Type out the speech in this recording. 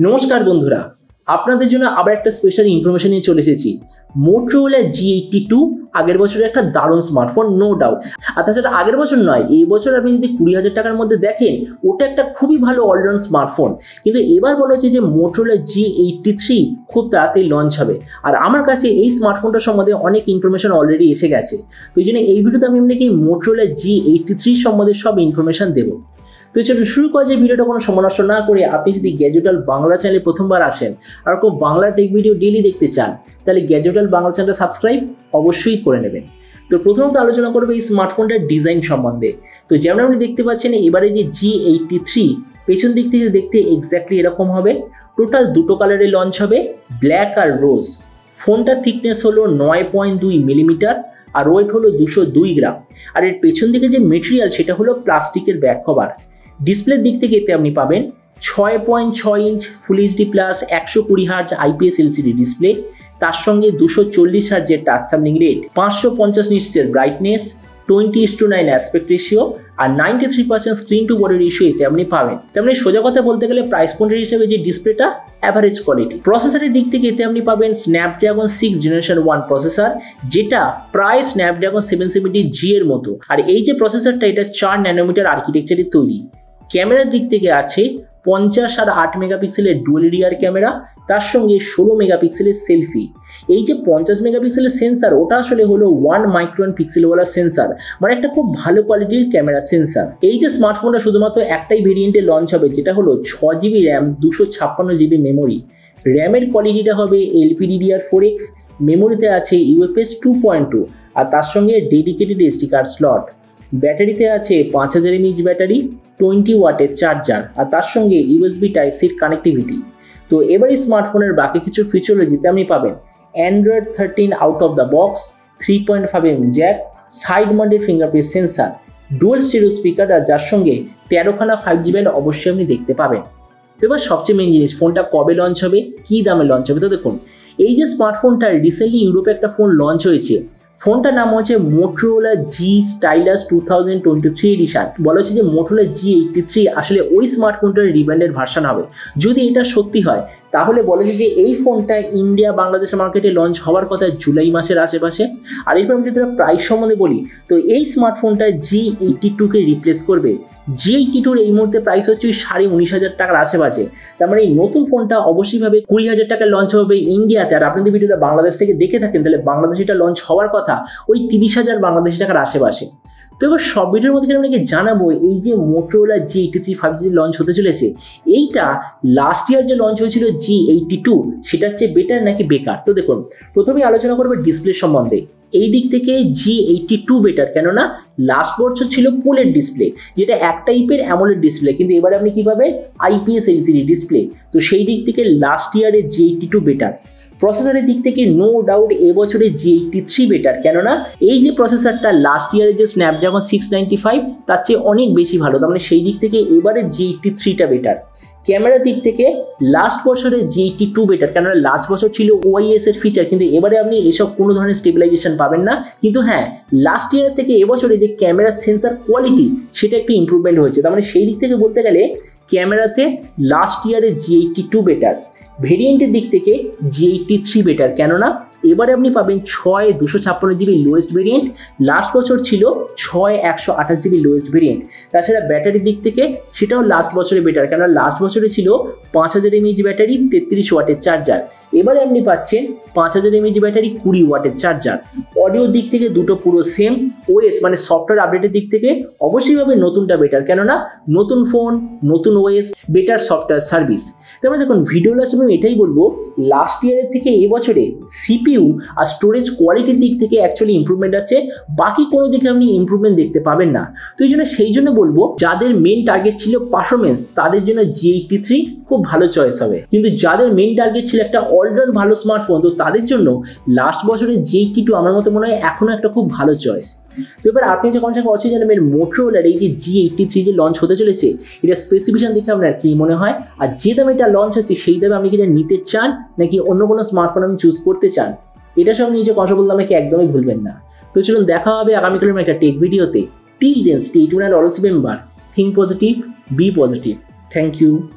নমস্কার বন্ধুরা, আপনাদের জন্য আবার একটা স্পেশাল ইনফরমেশন নিয়ে চলে এসেছি। Motorola G82 আগের বছরের একটা দারুণ স্মার্টফোন, নো ডাউট। আর তাছাড়া আগের বছর নয়, এই বছর আপনি যদি 20,000 টাকার মধ্যে দেখেন, ওটা একটা খুবই ভালো অলরাউন্ড স্মার্টফোন। কিন্তু এবার বলা হচ্ছে যে Motorola G83 খুব তাড়াতাড়ি লঞ্চ হবে। আর আমার কাছে এই স্মার্টফোনটার সম্বন্ধে অনেক ইনফরমেশন অলরেডি এসে গেছে। তো এই জন্য এই ভিডিওতে আমি আপনাকে Motorola G83 সম্বন্ধে সব ইনফরমেশন দেবো। তো চলুন শুরু করা যায় ভিডিওটা কোনো সময় নষ্ট না করে। আপনি যদি গ্যাজেট ওয়ার্ল্ড বাংলা চ্যানেলে প্রথমবার আসেন আর কোনো বাংলা টেক ভিডিও ডেইলি দেখতে চান, তাহলে গ্যাজেট ওয়ার্ল্ড বাংলা চ্যানেলটা সাবস্ক্রাইব অবশ্যই করে নেবেন। তো প্রথমত আলোচনা করবো এই স্মার্টফোনটার ডিজাইন সম্বন্ধে। তো যেমন আপনি দেখতে পাচ্ছেন, এবারে যে G83 পেছন দিক থেকে দেখতে এক্স্যাক্টলি এরকম হবে। টোটাল দুটো কালারে লঞ্চ হবে, ব্ল্যাক আর রোজ। ফোনটার থিকনেস হলো 9.2 মিলিমিটার আর ওয়েট হলো 202 গ্রাম। আর এর পেছন দিকে যে মেটেরিয়াল সেটা হলো প্লাস্টিকের ব্যাক কভার। ডিসপ্লের দিক থেকে এতে আপনি পাবেন 6.6 inch full HD plus 120 hertz IPS LCD display, তার সঙ্গে 240 হার্জের টাচ সামলিং রেট, 550 নিটসের ব্রাইটনেস, 20:9 অ্যাসপেক্ট রেশিও আর 93% স্ক্রিন টু বডি রেশিও এতে আপনি পাবেন। তেমনি সোজা কথা বলতে গেলে প্রাইস পয়েন্টের হিসেবে যে ডিসপ্লেটা অ্যাভারেজ কোয়ালিটি। প্রসেসরের দিক থেকে এতে আপনি পাবেন স্ন্যাপড্রাগন 6 জেনারেশন 1 প্রসেসর, যেটা প্রায় স্ন্যাপড্রাগন 770G এর মতো। আর এই যে প্রসেসরটা, এটা 4 ন্যানোমিটার আর্কিটেকচারে তৈরি। ক্যামেরার দিক থেকে আছে 50 আর 8 মেগাপিক্সেলের ডুয়েল রিয়ার ক্যামেরা, তার সঙ্গে 16 মেগাপিক্সেলের সেলফি। এই যে 50 মেগাপিক্সেলের সেন্সার, ওটা আসলে হলো 1 মাইক্রন পিক্সেলওয়ালা সেন্সার, মানে একটা খুব ভালো কোয়ালিটির ক্যামেরা সেন্সার। এই যে স্মার্টফোনটা শুধুমাত্র একটাই ভেরিয়েন্টে লঞ্চ হবে, যেটা হলো 6GB র্যাম 256GB মেমোরি। র্যামের কোয়ালিটিটা হবে LPDDR4X, মেমোরিতে আছে UFS 2.2 আর তার সঙ্গে ডেডিকেটেড SD কার্ড স্লট। ব্যাটারিতে আছে 5000 mAh ব্যাটারি, 20 ওয়াটের চার্জার আর তার সঙ্গে USB Type-C কানেক্টিভিটি। তো এবার এই স্মার্টফোনের বাকি কিছু ফিচারোলজিতে আপনি পাবেন Android 13 out of the box, 3.5mm jack, side mounted fingerprint sensor, dual stereo speaker আর যার সঙ্গে 13খানা 5G ব্যান্ড অবশ্যই আপনি দেখতে পাবেন। তো এবার সবচেয়ে মেইন জিনিস, ফোনটা কবে লঞ্চ হবে, কী দামে লঞ্চ হবে। তো দেখুন, এই যে স্মার্টফোনটা রিসেন্টলি ইউরোপে একটা ফোন লঞ্চ হয়েছে, ফোনটার নাম হচ্ছে Motorola G Stylus 2023 এডিশন। বলা হচ্ছে যে Motorola G83 আসলে ওই স্মার্টফোনটার রিব্র্যান্ডেড ভার্সন হবে। যদি এটা সত্যি হয়, তাহলে বলা যায় যে এই ফোনটা ইন্ডিয়া বাংলাদেশ মার্কেটে লঞ্চ হওয়ার কথা জুলাই মাসের আশেপাশে। আর এরপর আমি যদি প্রাইস সম্বন্ধে বলি, তো এই স্মার্টফোনটা G82কে রিপ্লেস করবে। G82 এই মুহূর্তে প্রাইস হচ্ছে 19,500 টাকার আশেপাশে। তার মানে এই নতুন ফোনটা অবশ্যইভাবে 20,000 টাকায় লঞ্চ হবে ইন্ডিয়াতে। আর আপনি যদি ভিডিওটা বাংলাদেশ থেকে দেখে থাকেন, তাহলে বাংলাদেশিটা লঞ্চ হওয়ার কথা ওই 30,000 বাংলাদেশি টাকার আশেপাশে। তো এবার সব ভিডিওর মধ্যে আপনাকে জানাবো, এই যে Motorola G83 5G লঞ্চ হতে চলেছে, এইটা লাস্ট ইয়ার যে লঞ্চ হয়েছিল G82, সেটা হচ্ছে বেটার নাকি বেকার। তো দেখুন, প্রথমেই আলোচনা করবো ডিসপ্লে সম্বন্ধে। এই দিক থেকে G82 বেটার, কেননা লাস্ট বছর ছিল পোলের ডিসপ্লে, যেটা এক টাইপের অ্যামোলেড ডিসপ্লে, কিন্তু এবারে আপনি কী পাবেন, IPS LCD ডিসপ্লে। তো সেই দিক থেকে লাস্ট ইয়ারে G82 বেটার। প্রসেসরের দিক থেকে নো ডাউট এবছরে G83 বেটার, কেননা এই যে প্রসেসরটা লাস্ট ইয়ারের যে স্ন্যাপড্রাগন 695 তার চেয়ে অনেক বেশি ভালো। তার মানে সেই দিক থেকে এবারে G83টা বেটার। ক্যামেরার দিক থেকে লাস্ট বছরে G82 বেটার, কেননা লাস্ট বছর ছিল OIS এর ফিচার, কিন্তু এবারে আপনি এসব কোনো ধরনের স্টেবিলাইজেশন পাবেন না। কিন্তু হ্যাঁ, লাস্ট ইয়ারের থেকে এবছরে যে ক্যামেরার সেন্সার কোয়ালিটি, সেটা একটু ইম্প্রুভমেন্ট হয়েছে। তার মানে সেই দিক থেকে বলতে গেলে ক্যামেরাতে লাস্ট ইয়ারে G82 বেটার। ভেরিয়েন্টের দিক থেকে G83 বেটার, কেননা এবারে আপনি পাবেন 6/256GB লোয়েস্ট ভেরিয়েন্ট, লাস্ট বছর ছিল 6/128GB লোয়েস্ট ভেরিয়েন্ট। তাছাড়া ব্যাটারির দিক থেকে সেটাও লাস্ট বছরে বেটার, কেননা লাস্ট বছরে ছিল 5000 mAh ব্যাটারি, 33 ওয়াটের চার্জার। এবারে আপনি পাচ্ছেন 5000 mAh ব্যাটারি, 20 ওয়াটের চার্জার। অডিওর দিক থেকে দুটো পুরো সেম। ওএস মানে সফটওয়্যার আপডেটের দিক থেকে অবশ্যইভাবে নতুনটা বেটার, কেননা নতুন ফোন, নতুন ওএস, বেটার সফটওয়্যার সার্ভিস। তারপরে দেখুন, ভিডিও লাস্ট আমি এটাই বলবো, লাস্ট ইয়ারের থেকে এবছরে CPU আর স্টোরেজ কোয়ালিটির দিক থেকে অ্যাকচুয়ালি ইম্প্রুভমেন্ট আছে, বাকি কোনো দিকে আপনি ইম্প্রুভমেন্ট দেখতে পাবেন না। তো এই জন্য সেই জন্য বলবো, যাদের মেন টার্গেট ছিল পারফরমেন্স, তাদের জন্য G83 খুব ভালো চয়েস হবে। কিন্তু যাদের মেন টার্গেট ছিল একটা অলরাউন্ড ভালো স্মার্টফোন, তো তাদের জন্য লাস্ট বছরের G82 আমার মতে মনে হয় এখনও একটা খুব ভালো চয়েস। তো এবার আপনি যে কোন জায়গায় অবশ্যই জানাবেন, Motorola এই যে G83 যে লঞ্চ হতে চলেছে, এটা স্পেসিফিকেশন দেখে আপনার কি মনে হয়, আর যে দামে এটা লঞ্চ হচ্ছে সেই দামে আপনি কি এটা নিতে চান নাকি অন্য কোনো স্মার্টফোন আপনি চুজ করতে চান, এটার সঙ্গে নিজে কথা বলতে আমাকে একদমই ভুলবেন না। তো চলুন দেখা হবে আগামীকালের একটা টেক ভিডিওতে। Till then stay tuned and always remember, think positive, be positive. Thank you.